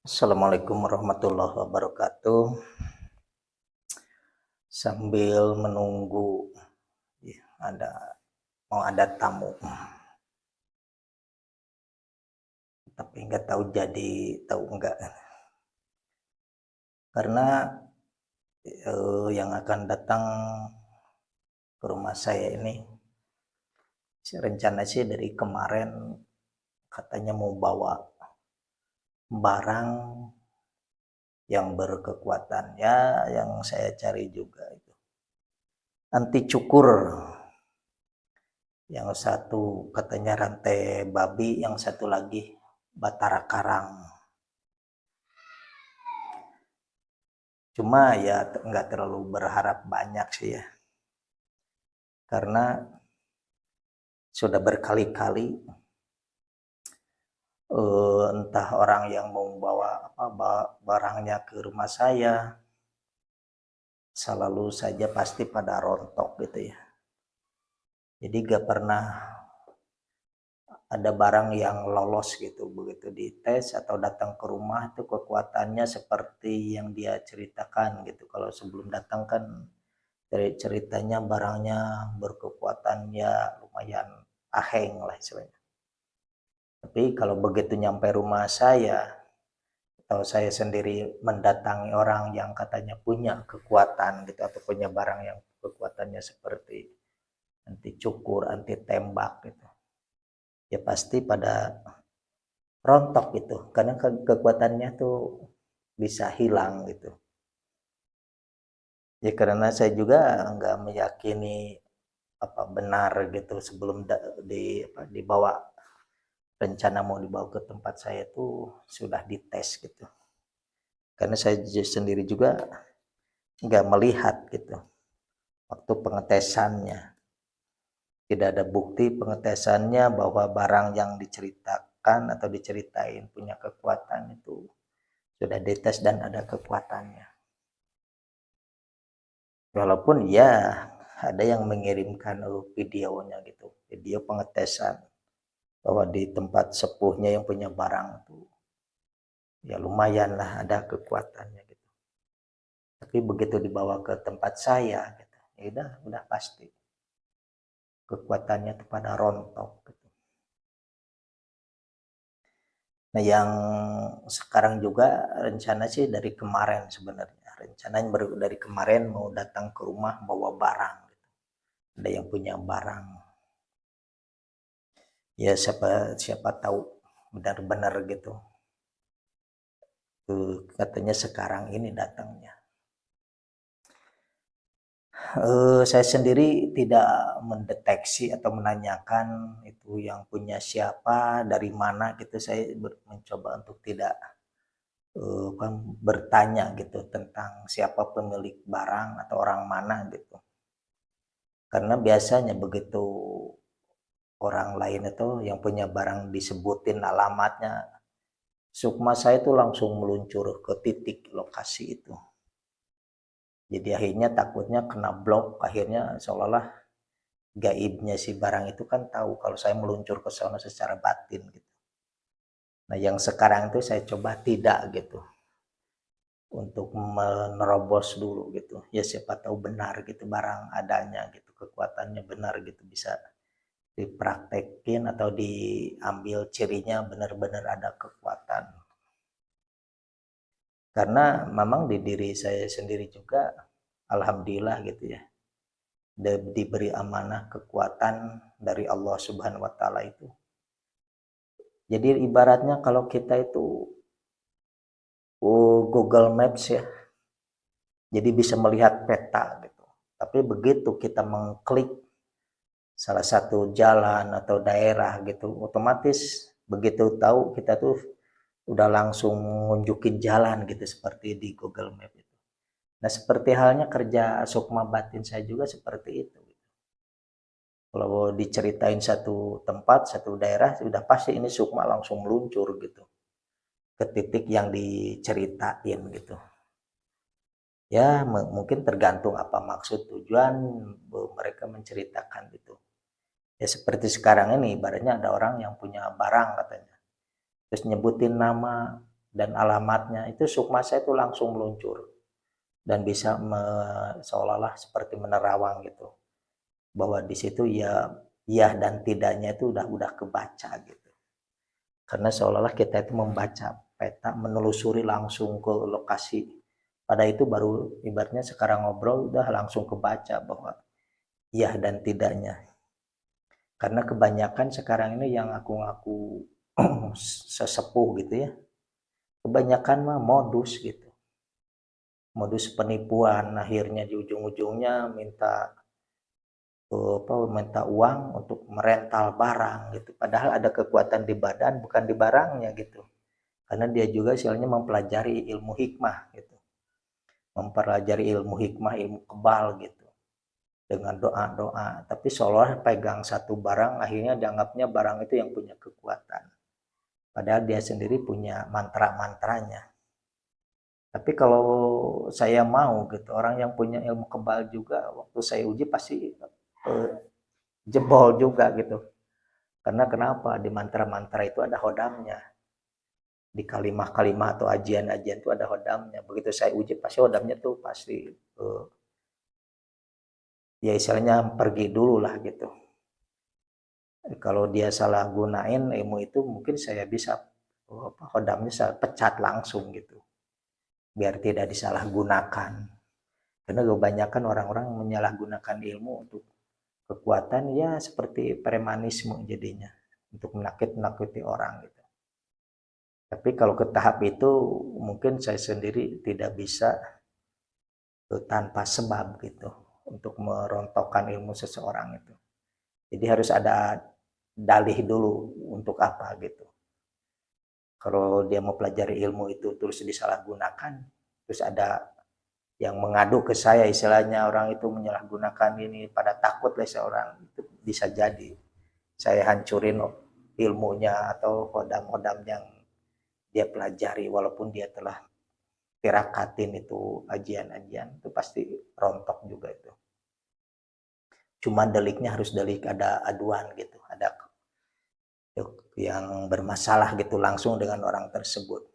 Assalamualaikum warahmatullahi wabarakatuh. Sambil menunggu ya, ada tamu, tapi nggak tahu jadi tahu enggak. Karena yang akan datang ke rumah saya ini, rencana sih dari kemarin katanya mau bawa barang yang berkekuatan ya, yang saya cari juga itu anti cukur. Yang satu katanya rantai babi, yang satu lagi batara karang. Cuma ya nggak terlalu berharap banyak sih ya, karena sudah berkali-kali entah orang yang mau bawa barangnya ke rumah saya selalu saja pasti pada rontok gitu ya. Jadi gak pernah ada barang yang lolos gitu, begitu dites atau datang ke rumah itu kekuatannya seperti yang dia ceritakan gitu. Kalau sebelum datang kan dari ceritanya barangnya berkekuatan ya lumayan aheng lah istilahnya. Tapi kalau begitu nyampe rumah saya atau saya sendiri mendatangi orang yang katanya punya kekuatan gitu atau punya barang yang kekuatannya seperti anti cukur, anti tembak gitu, ya pasti pada rontok gitu karena kekuatannya tuh bisa hilang gitu. Ya karena saya juga nggak meyakini apa benar gitu sebelum dibawa, rencana mau dibawa ke tempat saya tuh sudah dites gitu. Karena saya sendiri juga nggak melihat gitu waktu pengetesannya. Tidak ada bukti pengetesannya bahwa barang yang diceritakan atau diceritain punya kekuatan itu sudah dites dan ada kekuatannya. Walaupun ya ada yang mengirimkan videonya gitu, video pengetesan bahwa di tempat sepuhnya yang punya barang tuh ya lumayan lah ada kekuatannya gitu. Tapi begitu dibawa ke tempat saya gitu, ya udah pasti kekuatannya tuh pada rontok gitu. Nah yang sekarang juga rencana sih dari kemarin sebenarnya, rencananya baru dari kemarin mau datang ke rumah bawa barang gitu. Ada yang punya barang, ya siapa siapa tahu benar-benar gitu. Katanya sekarang ini datangnya. Saya sendiri tidak mendeteksi atau menanyakan itu yang punya siapa, dari mana gitu. Saya mencoba untuk tidak kan bertanya gitu tentang siapa pemilik barang atau orang mana gitu. Karena biasanya begitu orang lain itu yang punya barang disebutin alamatnya, sukma saya itu langsung meluncur ke titik lokasi itu. Jadi akhirnya takutnya kena blok, akhirnya seolah-olah gaibnya si barang itu kan tahu kalau saya meluncur ke sana secara batin gitu. Nah yang sekarang itu saya coba tidak gitu, untuk menerobos dulu gitu. Ya siapa tahu benar gitu barang adanya gitu, kekuatannya benar gitu, bisa dipraktekin atau diambil cirinya benar-benar ada kekuatan. Karena memang di diri saya sendiri juga alhamdulillah gitu ya, diberi amanah kekuatan dari Allah Subhanahu wa taala itu. Jadi ibaratnya kalau kita itu Google Maps ya, jadi bisa melihat peta gitu. Tapi begitu kita mengklik salah satu jalan atau daerah gitu, otomatis begitu tahu kita tuh udah langsung nunjukin jalan gitu seperti di Google Map itu. Nah seperti halnya kerja sukma batin saya juga seperti itu. Kalau diceritain satu tempat, satu daerah, sudah pasti ini sukma langsung meluncur gitu ke titik yang diceritain gitu. Ya mungkin tergantung apa maksud tujuan mereka menceritakan gitu. Ya seperti sekarang ini ibaratnya ada orang yang punya barang katanya, terus nyebutin nama dan alamatnya, itu sukma saya itu langsung meluncur dan bisa seolah-olah seperti menerawang gitu, bahwa di situ ya iya dan tidaknya itu udah kebaca gitu. Karena seolah-olah kita itu membaca peta, menelusuri langsung ke lokasi. Pada itu baru ibaratnya sekarang ngobrol udah langsung kebaca bahwa iya dan tidaknya. Karena kebanyakan sekarang ini yang aku ngaku sesepuh gitu ya, kebanyakan mah modus gitu. Modus penipuan, akhirnya di ujung-ujungnya minta uang untuk merental barang gitu. Padahal ada kekuatan di badan, bukan di barangnya gitu. Karena dia juga istilahnya mempelajari ilmu hikmah gitu. Mempelajari ilmu hikmah, ilmu kebal gitu. Dengan doa-doa. Tapi seolah pegang satu barang, akhirnya dianggapnya barang itu yang punya kekuatan. Padahal dia sendiri punya mantra-mantranya. Tapi kalau saya mau gitu, orang yang punya ilmu kebal juga, waktu saya uji pasti jebol juga gitu. Karena kenapa? Di mantra-mantra itu ada hodamnya. Di kalimah-kalimah atau ajian-ajian itu ada hodamnya. Begitu saya uji pasti hodamnya tuh pasti ya istilahnya pergi dulu lah gitu. Kalau dia salah gunain ilmu itu mungkin saya bisa hodamnya saya pecat langsung gitu. Biar tidak disalahgunakan. Karena kebanyakan orang-orang menyalahgunakan ilmu untuk kekuatan ya seperti premanisme jadinya. Untuk menakut-nakuti orang gitu. Tapi kalau ke tahap itu mungkin saya sendiri tidak bisa tanpa sebab gitu untuk merontokkan ilmu seseorang itu. Jadi harus ada dalih dulu untuk apa gitu. Kalau dia mau pelajari ilmu itu terus disalahgunakan, terus ada yang mengadu ke saya istilahnya orang itu menyalahgunakan ini pada takut lah seorang itu bisa jadi saya hancurin ilmunya atau hodam-hodam yang dia pelajari walaupun dia telah tirakatin itu ajian-ajian itu pasti rontok juga itu. Cuma deliknya harus delik ada aduan gitu, ada yang bermasalah gitu langsung dengan orang tersebut.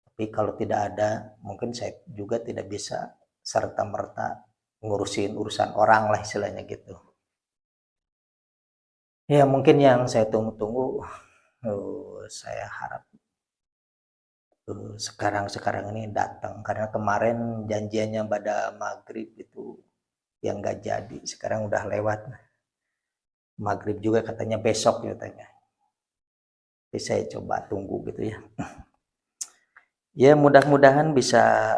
Tapi kalau tidak ada, mungkin saya juga tidak bisa serta-merta ngurusin urusan orang lah istilahnya gitu. Ya mungkin yang saya tunggu-tunggu, saya harap sekarang ini datang karena kemarin janjiannya pada maghrib itu yang gak jadi, sekarang udah lewat maghrib juga katanya besok katanya. Jadi saya coba tunggu gitu ya. Ya mudah-mudahan bisa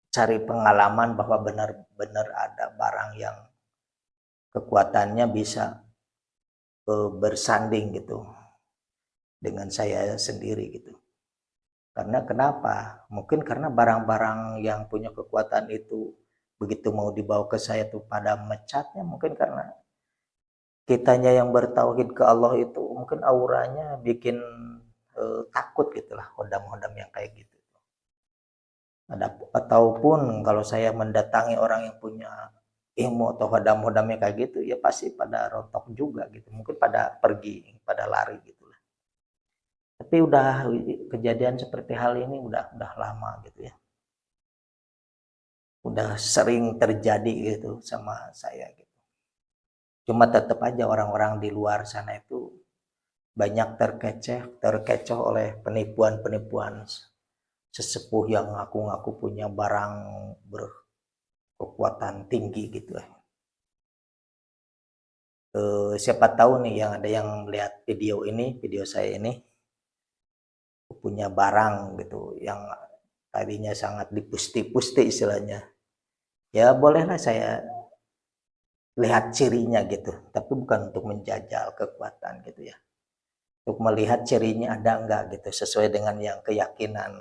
cari pengalaman bahwa benar-benar ada barang yang kekuatannya bisa bersanding gitu dengan saya sendiri gitu. Karena kenapa? Mungkin karena barang-barang yang punya kekuatan itu begitu mau dibawa ke saya tuh pada mecatnya, mungkin karena kitanya yang bertauhid ke Allah itu mungkin auranya bikin takut gitulah hodam-hodam yang kayak gitu. Ataupun kalau saya mendatangi orang yang punya ilmu atau hodam-hodamnya kayak gitu ya pasti pada rontok juga gitu, mungkin pada pergi, pada lari gitu lah. Tapi udah kejadian seperti hal ini udah lama gitu ya, udah sering terjadi gitu sama saya gitu. Cuma tetap aja orang-orang di luar sana itu banyak terkecoh oleh penipuan-penipuan sesepuh yang ngaku-ngaku punya barang berkekuatan tinggi gitu ya. Siapa tahu nih yang ada yang melihat video saya ini punya barang gitu yang tadinya sangat dipusti-pusti istilahnya. Ya bolehlah saya lihat cirinya gitu, tapi bukan untuk menjajal kekuatan gitu ya. Untuk melihat cirinya ada enggak gitu sesuai dengan yang keyakinan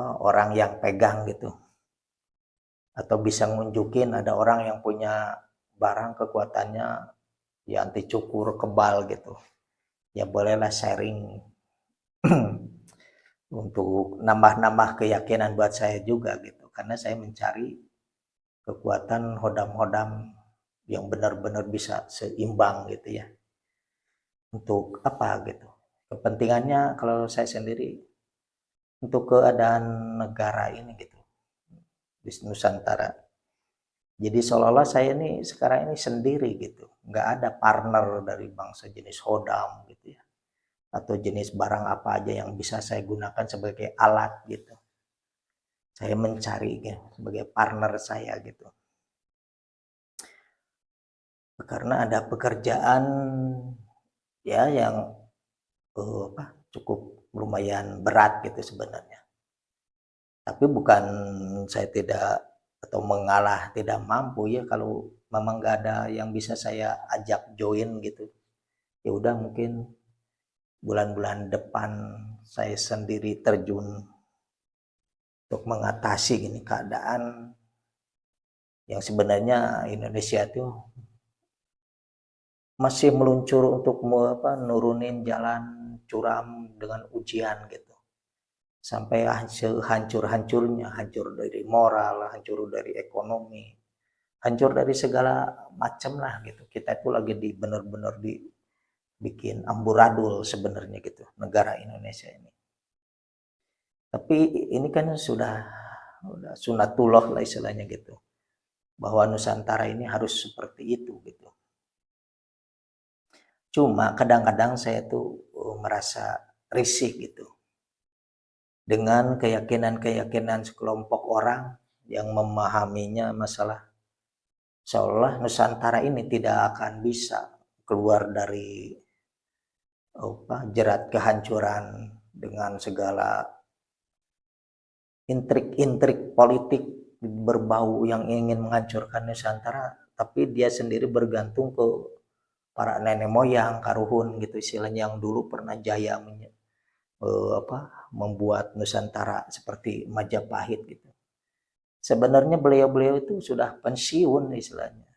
orang yang pegang gitu. Atau bisa ngunjukin ada orang yang punya barang kekuatannya ya anti cukur kebal gitu. Ya bolehlah sharing untuk nambah-nambah keyakinan buat saya juga gitu. Karena saya mencari kekuatan hodam-hodam yang benar-benar bisa seimbang gitu ya. Untuk apa gitu? kepentingannya kalau saya sendiri untuk keadaan negara ini gitu di Nusantara. Jadi seolah-olah saya ini sekarang ini sendiri gitu, nggak ada partner dari bangsa jenis Hodam gitu ya, atau jenis barang apa aja yang bisa saya gunakan sebagai alat gitu. Saya mencari gitu, sebagai partner saya gitu. Karena ada pekerjaan ya yang cukup lumayan berat gitu sebenarnya. Tapi bukan saya tidak atau mengalah tidak mampu ya, kalau memang nggak ada yang bisa saya ajak join gitu. Ya udah mungkin bulan-bulan depan saya sendiri terjun untuk mengatasi gini keadaan yang sebenarnya Indonesia itu masih meluncur untuk nurunin jalan curam dengan ujian gitu. Sampai hancur-hancurnya, hancur dari moral, hancur dari ekonomi, hancur dari segala macam lah gitu. Kita itu lagi benar-benar dibikin amburadul sebenarnya gitu, negara Indonesia ini. Tapi ini kan sudah sunatullah lah istilahnya gitu, bahwa Nusantara ini harus seperti itu gitu. Cuma kadang-kadang saya tuh merasa risih gitu dengan keyakinan-keyakinan sekelompok orang yang memahaminya masalah seolah Nusantara ini tidak akan bisa keluar dari jerat kehancuran dengan segala intrik-intrik politik berbau yang ingin menghancurkan Nusantara, tapi dia sendiri bergantung ke para nenek moyang, karuhun gitu istilahnya, yang dulu pernah jaya membuat Nusantara seperti Majapahit gitu. Sebenarnya beliau-beliau itu sudah pensiun istilahnya.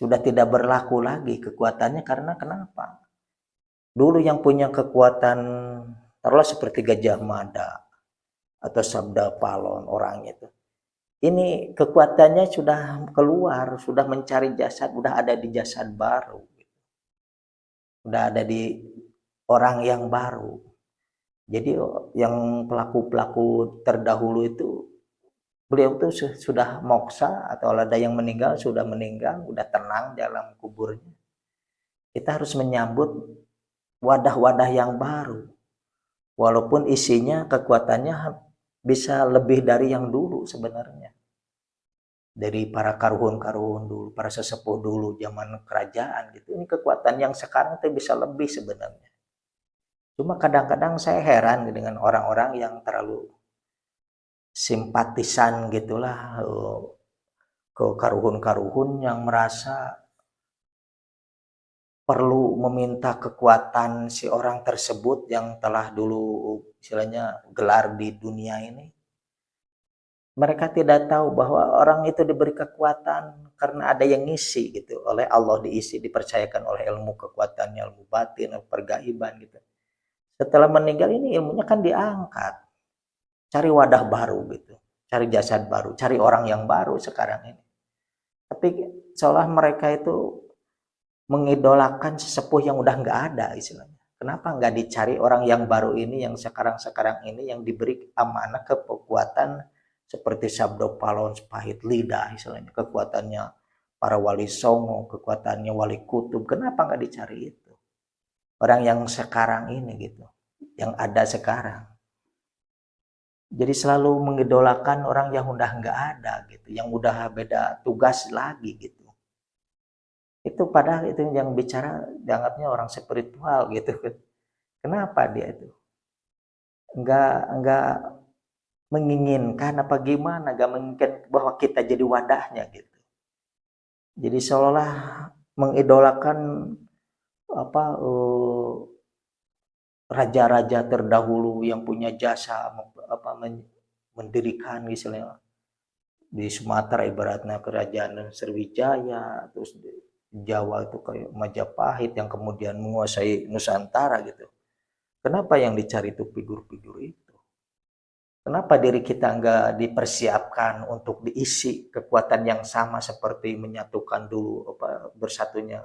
Sudah tidak berlaku lagi kekuatannya karena kenapa? Dulu yang punya kekuatan taruhlah seperti Gajah Mada atau Sabda Palon orang itu. Ini kekuatannya sudah keluar, sudah mencari jasad, sudah ada di jasad baru. Sudah ada di orang yang baru. Jadi yang pelaku-pelaku terdahulu itu beliau tuh sudah moksa atau ada yang meninggal, sudah meninggal, sudah tenang dalam kuburnya. Kita harus menyambut wadah-wadah yang baru. Walaupun isinya kekuatannya bisa lebih dari yang dulu sebenarnya. Dari para karuhun-karuhun dulu, para sesepuh dulu zaman kerajaan gitu. Ini kekuatan yang sekarang itu bisa lebih sebenarnya. Cuma kadang-kadang saya heran dengan orang-orang yang terlalu simpatisan gitulah ke karuhun-karuhun yang merasa perlu meminta kekuatan si orang tersebut yang telah dulu istilahnya gelar di dunia ini. Mereka tidak tahu bahwa orang itu diberi kekuatan karena ada yang ngisi gitu, oleh Allah diisi, dipercayakan oleh ilmu kekuatannya, ilmu batin, pergaiban gitu. Setelah meninggal ini ilmunya kan diangkat. Cari wadah baru gitu, cari jasad baru, cari orang yang baru sekarang ini. Tapi seolah mereka itu mengidolakan sesepuh yang udah nggak ada istilahnya. Kenapa nggak dicari orang yang baru ini, yang sekarang ini, yang diberi amanah kekuatan seperti Sabdo Palon Pahit Lidah istilahnya, kekuatannya para wali songo, kekuatannya wali kutub. Kenapa nggak dicari itu? Orang yang sekarang ini gitu, yang ada sekarang. Jadi selalu mengidolakan orang yang udah nggak ada gitu, yang udah beda tugas lagi gitu. Itu padahal itu yang bicara dianggapnya orang spiritual gitu. Kenapa dia itu nggak menginginkan apa gimana, nggak menginginkan bahwa kita jadi wadahnya gitu. Jadi seolah mengidolakan apa raja-raja terdahulu yang punya jasa mendirikan misalnya di Sumatera ibaratnya kerajaan Sriwijaya, terus di Jawa itu kayak Majapahit yang kemudian menguasai Nusantara gitu. Kenapa yang dicari itu figur-figur itu? Kenapa diri kita nggak dipersiapkan untuk diisi kekuatan yang sama seperti menyatukan dulu bersatunya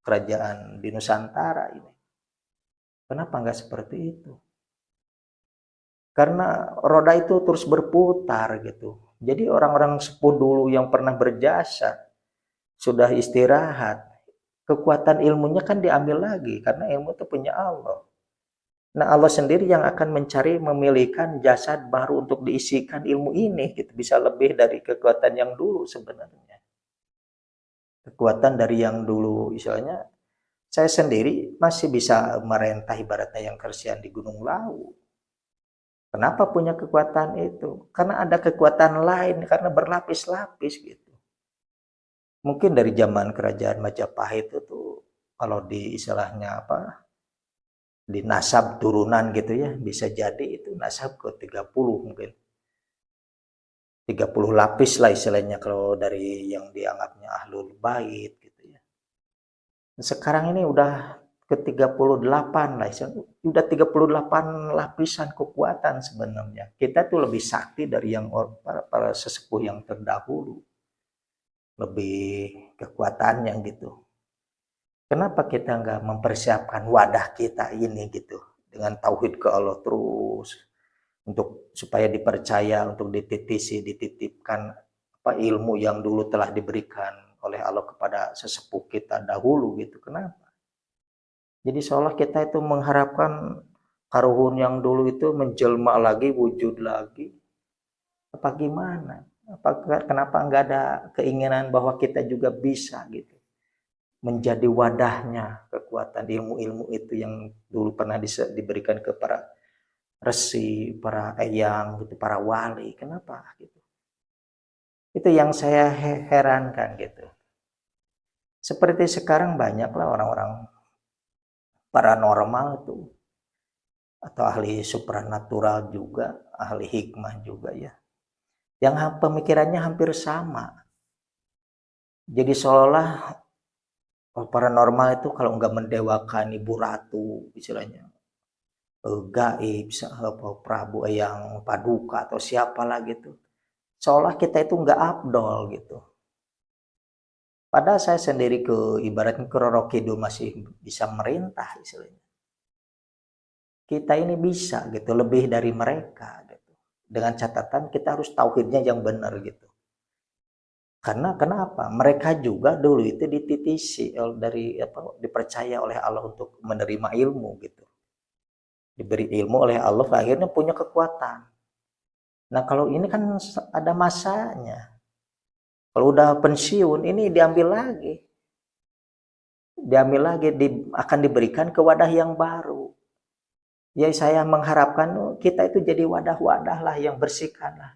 kerajaan di Nusantara ini? Kenapa nggak seperti itu? Karena roda itu terus berputar gitu. Jadi orang-orang sepuh dulu yang pernah berjasa, sudah istirahat, kekuatan ilmunya kan diambil lagi, karena ilmu itu punya Allah. Nah, Allah sendiri yang akan mencari, memilihkan jasad baru untuk diisikan ilmu ini, gitu. Bisa lebih dari kekuatan yang dulu sebenarnya. Kekuatan dari yang dulu, istilahnya, saya sendiri masih bisa merentah ibaratnya yang kersian di Gunung Lawu. Kenapa punya kekuatan itu? Karena ada kekuatan lain, karena berlapis-lapis gitu. Mungkin dari zaman kerajaan Majapahit itu tuh, kalau di istilahnya apa, di nasab turunan gitu ya, bisa jadi itu nasab ke 30 mungkin. 30 lapis lah istilahnya kalau dari yang dianggapnya ahlul bait gitu ya. Sekarang ini udah ke 38 lah, udah 38 lapisan kekuatan sebenarnya. Kita tuh lebih sakti dari yang para sesepuh yang terdahulu. Lebih kekuatannya gitu. Kenapa kita nggak mempersiapkan wadah kita ini gitu dengan tauhid ke Allah terus untuk supaya dipercaya, untuk dititipkan apa ilmu yang dulu telah diberikan oleh Allah kepada sesepuh kita dahulu gitu. Kenapa? Jadi seolah kita itu mengharapkan karuhun yang dulu itu menjelma lagi, wujud lagi. Apa gimana? Kenapa nggak ada keinginan bahwa kita juga bisa gitu menjadi wadahnya kekuatan ilmu-ilmu itu yang dulu pernah diberikan ke para resi, para eyang, gitu, para wali. Kenapa gitu? Itu yang saya herankan gitu. Seperti sekarang banyaklah orang-orang paranormal itu atau ahli supranatural juga, ahli hikmah juga ya. Yang pemikirannya hampir sama. Jadi seolah paranormal itu kalau nggak mendewakan ibu ratu istilahnya gaib Prabu yang Paduka atau siapa lah gitu, seolah kita itu nggak afdol gitu. Padahal saya sendiri ibaratnya ke Roro Kidul masih bisa merintah istilahnya. Kita ini bisa gitu lebih dari mereka gitu. Dengan catatan kita harus tauhidnya yang benar gitu. Karena kenapa? Mereka juga dulu itu dititisi dari apa dipercaya oleh Allah untuk menerima ilmu gitu. Diberi ilmu oleh Allah akhirnya punya kekuatan. Nah, kalau ini kan ada masanya. Kalau udah pensiun ini diambil lagi. Diambil lagi akan diberikan ke wadah yang baru. Ya saya mengharapkan kita itu jadi wadah-wadah lah yang bersihkan lah.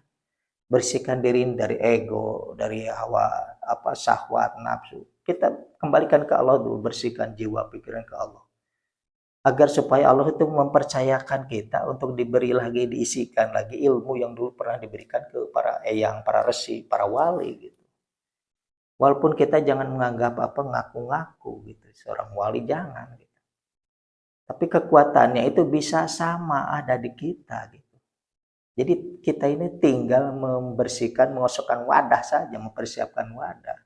Bersihkan diri dari ego, dari hawa apa syahwat, nafsu. Kita kembalikan ke Allah dulu, bersihkan jiwa pikiran ke Allah. Agar supaya Allah itu mempercayakan kita untuk diberi lagi, diisikan lagi ilmu yang dulu pernah diberikan ke para eyang, para resi, para wali gitu. Walaupun kita jangan menganggap apa ngaku-ngaku gitu, seorang wali jangan gitu. Tapi kekuatannya itu bisa sama ada di kita gitu. Jadi kita ini tinggal membersihkan, mengosokkan wadah saja, mempersiapkan wadah.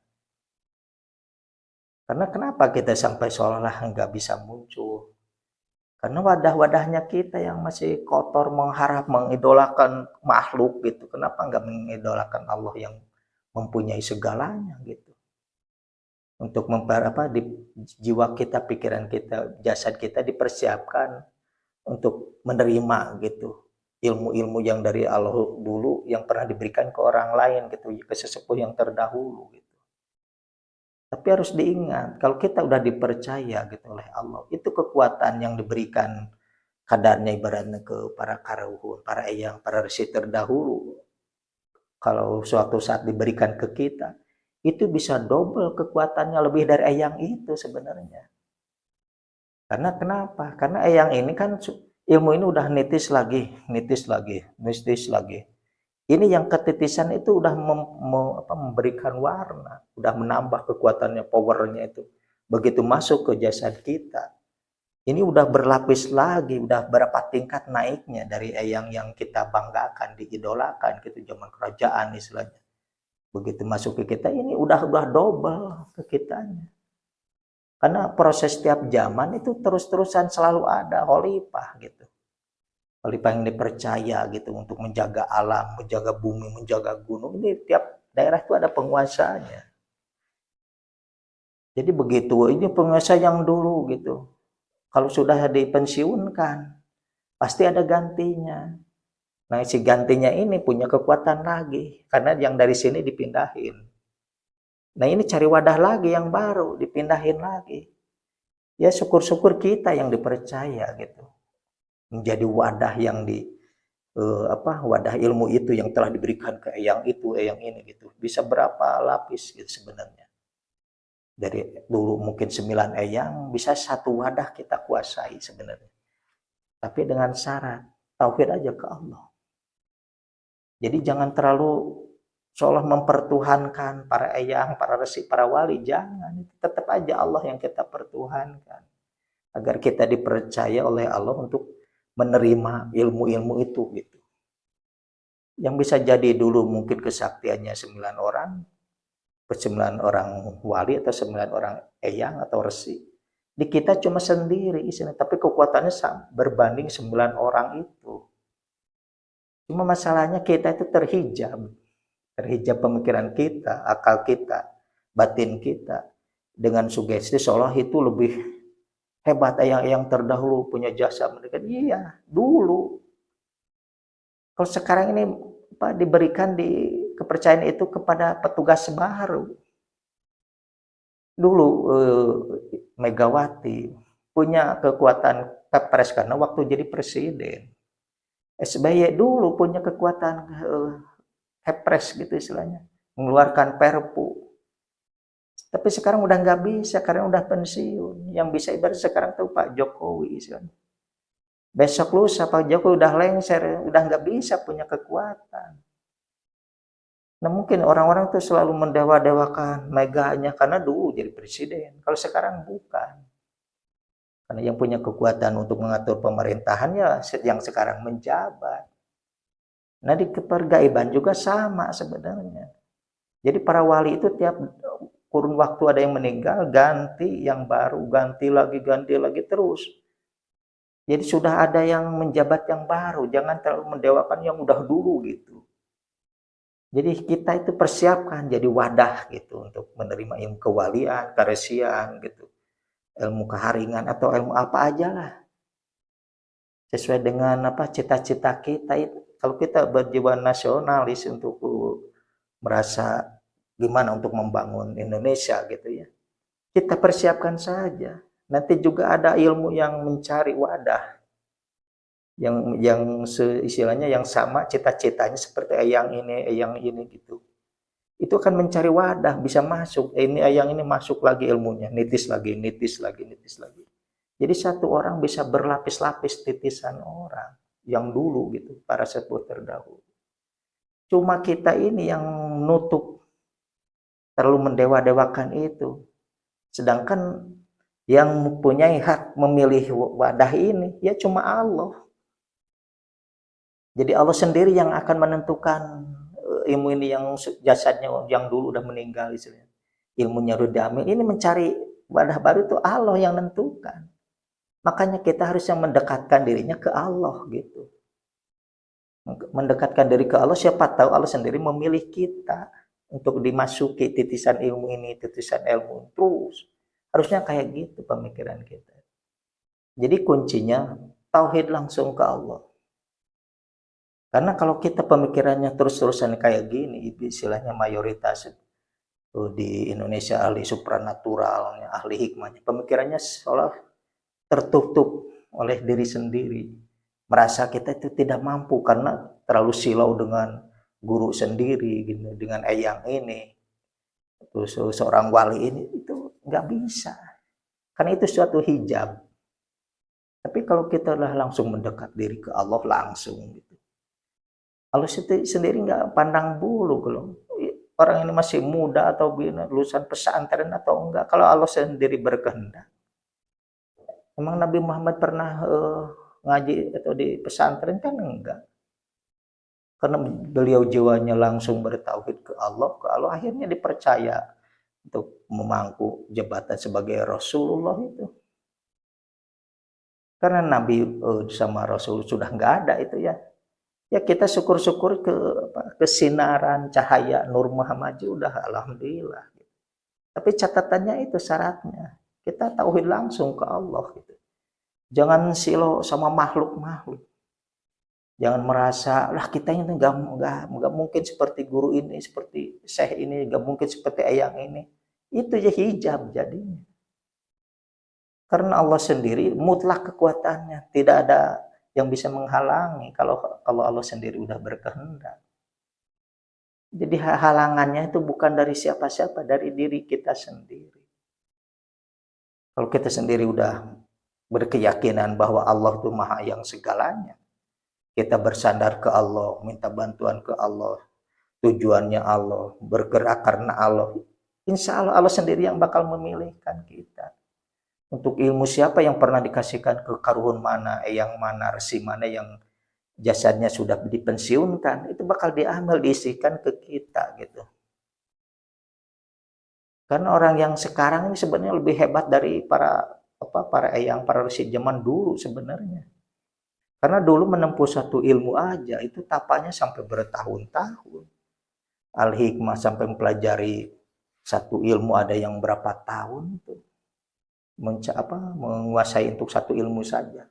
Karena kenapa kita sampai seolah-olah nggak bisa muncul? Karena wadah-wadahnya kita yang masih kotor, mengharap, mengidolakan makhluk gitu. Kenapa nggak mengidolakan Allah yang mempunyai segalanya gitu? Untuk di jiwa kita, pikiran kita, jasad kita dipersiapkan untuk menerima gitu ilmu-ilmu yang dari Allah dulu yang pernah diberikan ke orang lain gitu, ke sesepuh yang terdahulu gitu. Tapi harus diingat kalau kita udah dipercaya gitu oleh Allah, itu kekuatan yang diberikan kadarnya ibaratnya ke para karuhun, para eyang, para resi terdahulu. Kalau suatu saat diberikan ke kita, itu bisa double kekuatannya lebih dari eyang itu sebenarnya. Karena kenapa? Karena eyang ini kan ilmu ini udah nitis lagi, nitis lagi, nitis lagi. Ini yang ketitisan itu udah memberikan warna, udah menambah kekuatannya, powernya itu. Begitu masuk ke jasad kita, ini udah berlapis lagi, udah berapa tingkat naiknya dari eyang yang kita banggakan, diidolakan gitu zaman kerajaan istilahnya. Begitu masuk ke kita ini udah double ke kitanya. Karena proses setiap zaman itu terus-terusan selalu ada khalifah gitu. Khalifah yang dipercaya gitu untuk menjaga alam, menjaga bumi, menjaga gunung. Ini tiap daerah itu ada penguasanya. Jadi begitu, ini penguasa yang dulu gitu. Kalau sudah dipensiunkan, pasti ada gantinya. Nah, si gantinya ini punya kekuatan lagi, karena yang dari sini dipindahin. Nah, ini cari wadah lagi yang baru, dipindahin lagi. Ya syukur-syukur kita yang dipercaya gitu. Menjadi wadah yang wadah ilmu itu yang telah diberikan ke yang itu, yang ini gitu. Bisa berapa lapis gitu sebenarnya. Dari dulu mungkin 9 eyang, bisa satu wadah kita kuasai sebenarnya. Tapi dengan syarat, tauhid aja ke Allah. Jadi jangan terlalu seolah mempertuhankan para eyang, para resi, para wali. Jangan. Tetap aja Allah yang kita pertuhankan. Agar kita dipercaya oleh Allah untuk menerima ilmu-ilmu itu gitu. Yang bisa jadi dulu mungkin kesaktiannya 9 orang, 9 orang wali atau 9 orang eyang atau resi. Di kita cuma sendiri isinya, tapi kekuatannya berbanding 9 orang itu. Cuma masalahnya kita itu terhijab pemikiran kita, akal kita, batin kita dengan sugesti seolah itu lebih hebat yang terdahulu punya jasa mereka. Iya, dulu. Kalau sekarang ini diberikan di kepercayaan itu kepada petugas baru. Dulu Megawati punya kekuatan kepres karena waktu jadi presiden. SBY dulu punya kekuatan kepres gitu istilahnya, mengeluarkan perpu. Tapi sekarang udah nggak bisa karena udah pensiun. Yang bisa ibarat sekarang tuh Pak Jokowi istilahnya. Besok lusa Pak Jokowi udah lengser, udah nggak bisa punya kekuatan. Nah mungkin orang-orang tuh selalu mendewa-dewakan meganya karena dulu jadi presiden. Kalau sekarang bukan. Karena yang punya kekuatan untuk mengatur pemerintahannya yang sekarang menjabat. Nah di kepergaiban juga sama sebenarnya. Jadi para wali itu tiap kurun waktu ada yang meninggal, ganti yang baru, ganti lagi terus. Jadi sudah ada yang menjabat yang baru, jangan terlalu mendewakan yang udah dulu gitu. Jadi kita itu persiapkan jadi wadah gitu untuk menerima ilmu kewalian, karesian gitu. Ilmu keharingan atau ilmu apa aja lah. Sesuai dengan cita-cita kita itu. Kalau kita berjiwa nasionalis untuk merasa gimana untuk membangun Indonesia gitu ya. Kita persiapkan saja. Nanti juga ada ilmu yang mencari wadah. Yang istilahnya yang sama cita-citanya seperti yang ini gitu. Itu akan mencari wadah, bisa masuk. Ini yang ini masuk lagi ilmunya, nitis lagi. Jadi satu orang bisa berlapis-lapis titisan orang yang dulu gitu, para sepuh terdahulu. Cuma kita ini yang nutup, terlalu mendewa-dewakan itu. Sedangkan yang mempunyai hak memilih wadah ini ya cuma Allah. Jadi Allah sendiri yang akan menentukan ilmu ini yang jasadnya yang dulu udah meninggal istilahnya. Ilmunya Rudamil ini mencari wadah baru itu Allah yang menentukan. Makanya kita harus yang mendekatkan dirinya ke Allah gitu. Mendekatkan diri ke Allah, siapa tahu Allah sendiri memilih kita untuk dimasuki titisan ilmu ini, titisan ilmu terus. Harusnya kayak gitu pemikiran kita. Jadi kuncinya tauhid langsung ke Allah. Karena kalau kita pemikirannya terus-terusan kayak gini, istilahnya mayoritas di Indonesia ahli supranaturalnya, ahli hikmahnya, pemikirannya seolah tertutup oleh diri sendiri. Merasa kita itu tidak mampu karena terlalu silau dengan guru sendiri, gitu, dengan eyang ini, terus seorang wali ini, itu nggak bisa. Karena itu suatu hijab. Tapi kalau kita langsung mendekat diri ke Allah langsung gitu. Allah sendiri nggak pandang bulu kalau orang ini masih muda atau lulusan pesantren atau enggak. Kalau Allah sendiri berkehendak. Emang Nabi Muhammad pernah ngaji atau di pesantren kan enggak. Karena beliau jiwanya langsung bertauhid ke Allah akhirnya dipercaya untuk memangku jabatan sebagai Rasulullah itu. Karena Nabi sama Rasul sudah nggak ada itu ya. Ya kita syukur-syukur kesinaran cahaya Nur Muhammad udah alhamdulillah. Tapi catatannya itu syaratnya. Kita tauhid langsung ke Allah gitu. Jangan silo sama makhluk-makhluk. Jangan merasa lah kita ini nggak mungkin seperti guru ini, seperti syekh ini, nggak mungkin seperti eyang ini. Itu ya hijab jadinya. Karena Allah sendiri mutlak kekuatannya, tidak ada yang bisa menghalangi kalau Allah sendiri udah berkehendak. Jadi halangannya itu bukan dari siapa-siapa, dari diri kita sendiri. Kalau kita sendiri udah berkeyakinan bahwa Allah itu maha yang segalanya, kita bersandar ke Allah, minta bantuan ke Allah, tujuannya Allah, bergerak karena Allah. Insya Allah Allah sendiri yang bakal memilihkan kita. Untuk ilmu siapa yang pernah dikasihkan ke karuhun mana, yang mana, resi mana yang jasadnya sudah dipensiunkan, itu bakal diambil, diisikan ke kita gitu. Karena orang yang sekarang ini sebenarnya lebih hebat dari para eyang, para resi zaman dulu sebenarnya. Karena dulu menempuh satu ilmu aja itu tapanya sampai bertahun-tahun. Al-Hikmah sampai mempelajari satu ilmu ada yang berapa tahun itu. Menguasai untuk satu ilmu saja.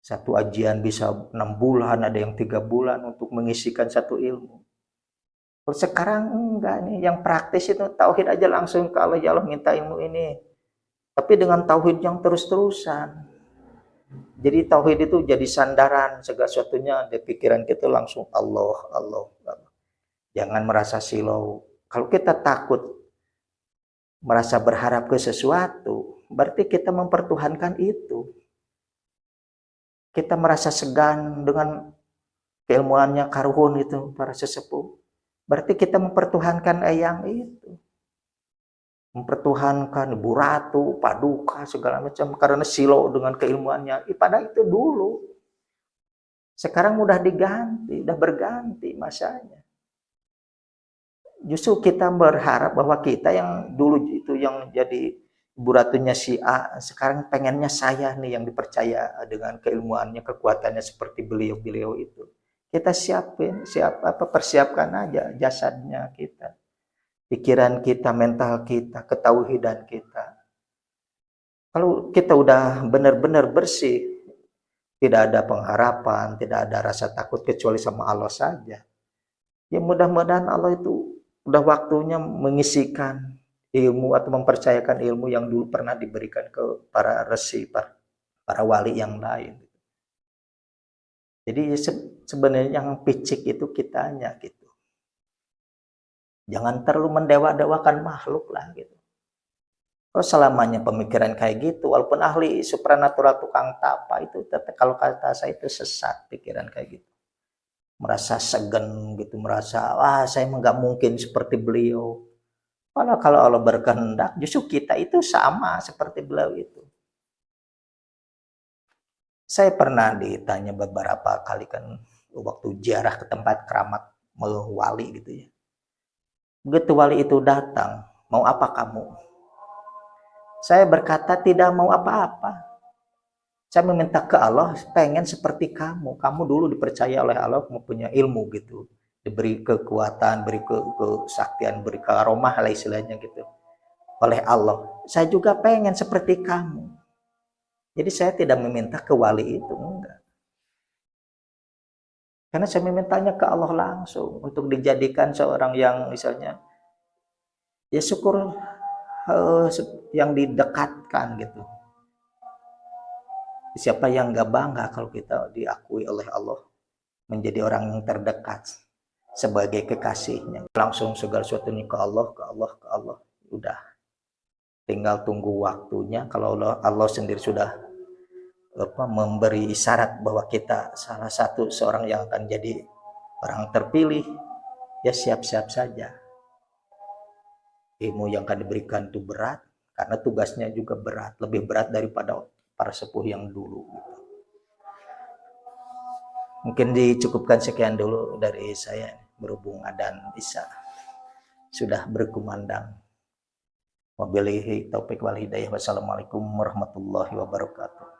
Satu ajian bisa 6 bulan, ada yang 3 bulan untuk mengisikan satu ilmu. Kalau sekarang enggak nih, yang praktis itu tauhid aja langsung ke Allah, ya Allah minta ilmu ini. Tapi dengan tauhid yang terus-terusan. Jadi tauhid itu jadi sandaran, segala sesuatunya di pikiran kita langsung Allah, Allah, Allah. Jangan merasa silau. Kalau kita takut merasa berharap ke sesuatu, berarti kita mempertuhankan itu. Kita merasa segan dengan keilmuannya karuhun itu, para sesepuh. Berarti kita mempertuhankan eyang itu. Mempertuhankan Ibu Ratu, Paduka, segala macam. Karena silo dengan keilmuannya. Padahal itu dulu. Sekarang udah diganti, udah berganti masanya. Justru kita berharap bahwa kita yang dulu itu yang jadi Ibu Ratunya si A, sekarang pengennya saya nih yang dipercaya dengan keilmuannya, kekuatannya seperti beliau-beliau itu. Kita persiapkan aja jasadnya kita, pikiran kita, mental kita, ketauhidan kita. Kalau kita udah benar-benar bersih, tidak ada pengharapan, tidak ada rasa takut kecuali sama Allah saja. Ya mudah-mudahan Allah itu udah waktunya mengisikan ilmu atau mempercayakan ilmu yang dulu pernah diberikan ke para resi, para wali yang lain. Jadi sebenarnya yang picik itu kitanya gitu. Jangan terlalu mendewa-dewakan makhluk lah gitu. Kalau selamanya pemikiran kayak gitu, walaupun ahli supranatural tukang tapa itu tetap, kalau kata saya itu sesat pikiran kayak gitu. Merasa segan gitu, merasa saya nggak mungkin seperti beliau. Kalau Allah berkehendak, justru kita itu sama seperti beliau itu. Saya pernah ditanya beberapa kali kan waktu ziarah ke tempat keramat wali gitu ya. Begitu wali itu datang, mau apa kamu? Saya berkata tidak mau apa-apa. Saya meminta ke Allah, pengen seperti kamu. Kamu dulu dipercaya oleh Allah mempunyai ilmu gitu. Diberi kekuatan, beri kesaktian, beri karomah lah istilahnya gitu. Oleh Allah. Saya juga pengen seperti kamu. Jadi saya tidak meminta ke wali itu, enggak. Karena saya memintanya ke Allah langsung. Untuk dijadikan seorang yang misalnya, ya syukur yang didekatkan gitu. Siapa yang gak bangga kalau kita diakui oleh Allah menjadi orang yang terdekat sebagai kekasihnya. Langsung segala sesuatunya ke Allah, ke Allah, ke Allah. Udah. Tinggal tunggu waktunya. Kalau Allah sendiri sudah memberi isyarat bahwa kita salah satu seorang yang akan jadi orang terpilih, ya siap-siap saja. Ilmu yang akan diberikan itu berat, karena tugasnya juga berat, lebih berat daripada para sepuh yang dulu. Mungkin dicukupkan sekian dulu dari saya berhubung adzan isya. sudah berkumandang. Wabillahi taufik wal hidayah. Wassalamualaikum warahmatullahi wabarakatuh.